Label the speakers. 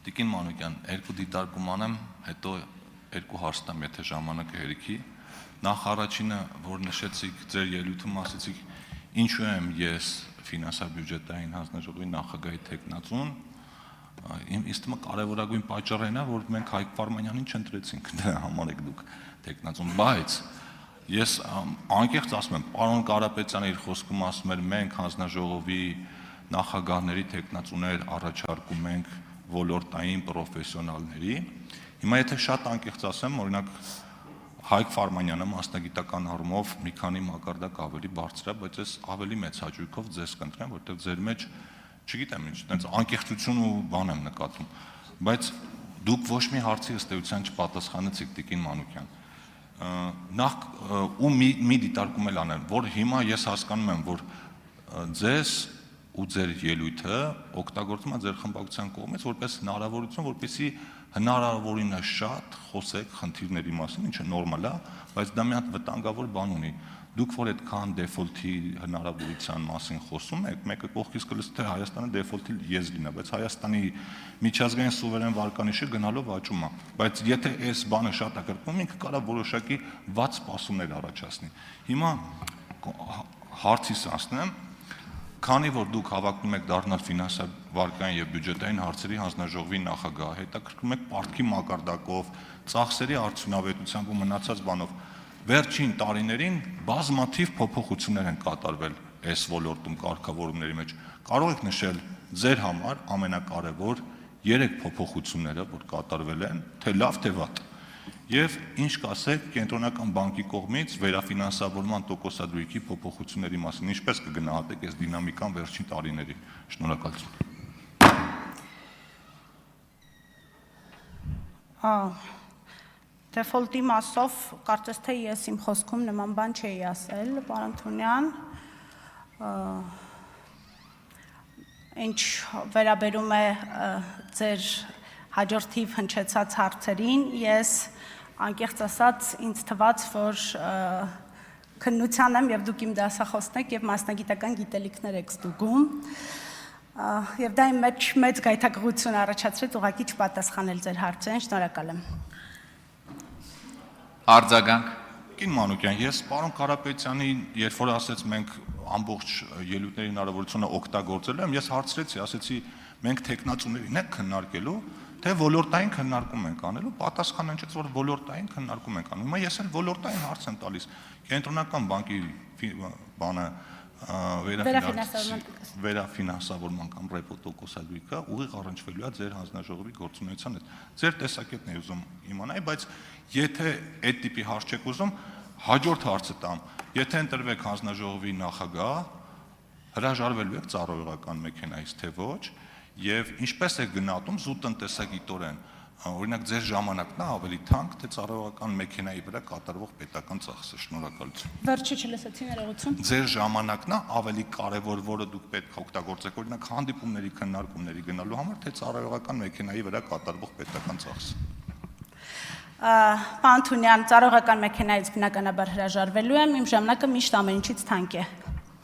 Speaker 1: Տիկին Մանուկյան, երկու դիտարկում անեմ, հետո երկու հարց տամ, եթե ժամանակը հերիքի։ Նախ առաջինը, որ նշեցիք ձեր ելույթում ասեցիք, ինչու եմ ես ֆինանսա-բյուջետային հանձնաժողովի նախագահի թեկնածուն, ինձ թվում է կարևորագույն պատճառը այն է, որ մենք Հայկ Վարդանյանին չընտրեցինք, դրա համար եք դուք թեկնածուն, բայց ես անկեղծ ասում եմ, պարոն Կարապետյանը իր խոսքում ասում էր, մենք հանձնաժողովի նախագահների թեկնածուներ առաջարկում ենք ոլորտային պրոֆեսիոնալների։ Հիմա եթե շատ անկեղծ ասեմ, օրինակ Հայկ Վարդանյանը մասնագիտական առումով մի քանի մակարդակ ավելի բարձր է, բայց ես ավելի մեծ հաճույքով ձեզ կընտրեմ, որովհետև ձեր մեջ, չգիտեմ ինչ, այդպես անկեղծություն ու բան եմ նկատում, բայց դուք ոչ մի հարցի ըստ էության չպատասխանեցիք Տիկին Մանուկյան։ Նախ ու մի դիտարկում էլ անեմ, որ հիմա ես հասկանում եմ, որ ձեզ ու ձեր ելույթը օգտագործում է ձեր խմբակցության կողմից որպես հնարավորություն, որպեսզի հնարավորինս շատ խոսեք խնդիրների մասին, ինչը նորմալ է, բայց դա մի հատ վտանգավոր բան ունի։ Դուք որ այդքան դեֆոլթի հնարավորության մասին խոսում եք, մեկը կողքից կլսի, թե Հայաստանը դեֆոլթի եզրին է, բայց Հայաստանի միջազգային սուվերեն վարկանիշը գնալով աճում է։ Բայց եթե այս բանը շատ է կրկնում, ինքը կարող է որոշակի վատ սպասումներ առաջացնի։ Հիմա հարցիս անցնեմ, քանի որ դուք հավակնում եք դառնալ ֆինանսա-վարկային եւ բյուջետային հարցերի հանձնաժողովի նախագահ, հետաքրքրում եք պարտքի մակարդակով, ծախսերի արդյունավետությամբ ու մնացած բանով, վերջին տարիներին բազմաթիվ փոփոխություններ են կատարվել այս ոլորտում կարգավորումների մեջ։ Կարող եք նշել ձեր համար ամենակարևոր 3 փոփոխությունները, որ կատարվել են, թե լավ, թե վատ։ Եվ ինչ կասեք Կենտրոնական բանկի կողմից վերաֆինանսավորման տոկոսադրույքի փոփոխությունների մասին, ինչպես կգնահատեք այս դինամիկան վերջին տարիների։ Շնորհակալություն։
Speaker 2: Դեֆոլտի մասով կարծես թե ես իմ խոսքում նման բան չէի ասել, պարոն Թունյան, ինչ վերաբերում է ձեր հաջորդիվ հնչեցած հարցերին, ես անկեղծ ասած ինձ թվաց, որ քննության եմ եւ դուք իմ դասախոսն եք եւ մասնագիտական գիտելիքներ եք ստուգում եւ դա իմ մեջ մեծ գայթակղություն առաջացրեց ուղղակի չպատասխանել ձեր հարցերին, շնորհակալ եմ։
Speaker 3: Արձագանք։
Speaker 1: Տիկին Մանուկյան, ես պարոն Կարապետյանին, երբ որ ասեց մենք ամբողջ ելույթների հնարավորությունը օգտագործելու եմ, ես հարցրեցի, ասեցի մենք թեկնածուներին ենք քննարկելու, թե ոլորտային քննարկում ենք անելու, պատասխանը հնչեց, որ ոլորտային քննարկում ենք անում։ Հիմա ես էլ ոլորտային հարց եմ տալիս։ Կենտրոնական բանկի բանը վերաֆինանսավորման կամ ռեպո տոկոսադրույքը ուղիղ առնչվելու է ձեր հանձնաժողովի գործունեության հետ։ Ձեր տեսակետն է ուզում իմանալ, բայց եթե այդ տիպի հարց չեք ուզում, հաջորդ հարցը տամ։ Եթե ընտրվեք հանձնաժողովի նախագահ, հրաժարվելու եք ծառայողական մեքենայից, թե ոչ, եւ ինչպես է գնահատում զուտնտեսագիտորեն, օրինակ ձեր ժամանակն է ավելի թանկ, թե ծառայողական մեքենայի վրա կատարվող պետական ծախսը։ Շնորհակալություն։
Speaker 2: Վերջը չլսեցի, ներողություն։
Speaker 1: Ձեր ժամանակն է ավելի կարևոր, որը դուք պետք է օգտագործեք, օրինակ հանդիպումների քննարկումների գնալու համար, թե ծառայողական մեքենայի վրա կատարվող պետական ծախսը։
Speaker 2: Պարոն Թունյան, ծառայողական մեքենայից բնականաբար հրաժարվելու եմ, իմ ժամանակը միշտ ամեն ինչից թանկ է։